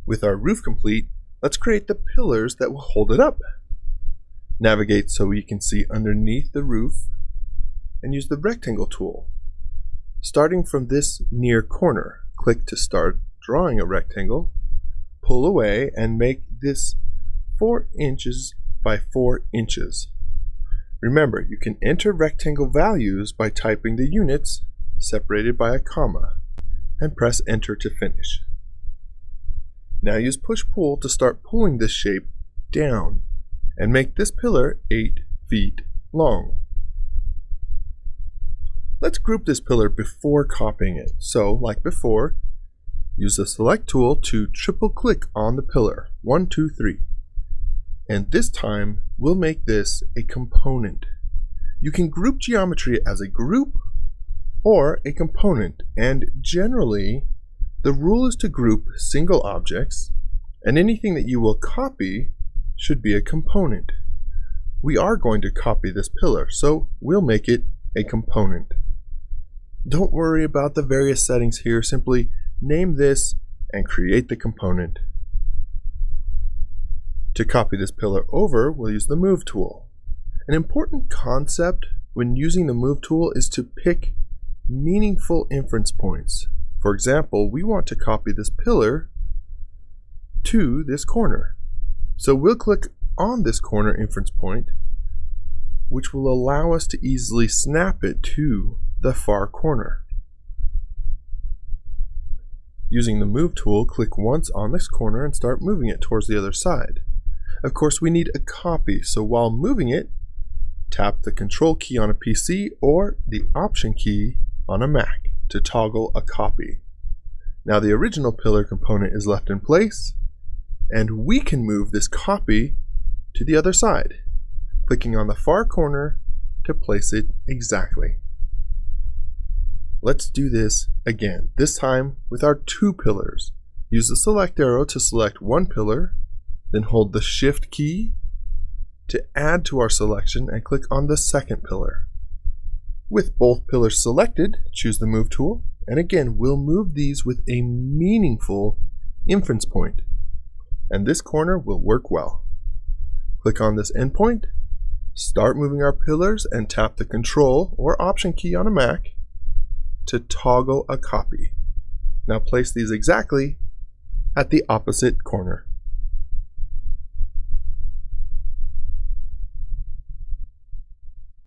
With our roof complete, let's create the pillars that will hold it up. Navigate so you can see underneath the roof and use the rectangle tool. Starting from this near corner, click to start drawing a rectangle, pull away and make this 4 inches by 4 inches. Remember, you can enter rectangle values by typing the units separated by a comma and press enter to finish. Now use push-pull to start pulling this shape down and make this pillar 8 feet long. Let's group this pillar before copying it. So, like before, use the select tool to triple click on the pillar, 1, 2, 3. And this time, we'll make this a component. You can group geometry as a group or a component, and generally, the rule is to group single objects, and anything that you will copy should be a component. We are going to copy this pillar, so we'll make it a component. Don't worry about the various settings here, simply name this and create the component. To copy this pillar over, we'll use the Move tool. An important concept when using the Move tool is to pick meaningful inference points. For example, we want to copy this pillar to this corner. So we'll click on this corner inference point, which will allow us to easily snap it to the far corner. Using the Move tool, click once on this corner and start moving it towards the other side. Of course, we need a copy, so while moving it, tap the Control key on a PC or the Option key on a Mac to toggle a copy. Now the original pillar component is left in place, and we can move this copy to the other side, clicking on the far corner to place it exactly. Let's do this again, this time with our 2 pillars. Use the select arrow to select one pillar, then hold the Shift key to add to our selection and click on the second pillar. With both pillars selected, choose the Move tool, and again we'll move these with a meaningful inference point. And this corner will work well. Click on this endpoint, start moving our pillars, and tap the Control or Option key on a Mac to toggle a copy. Now place these exactly at the opposite corner.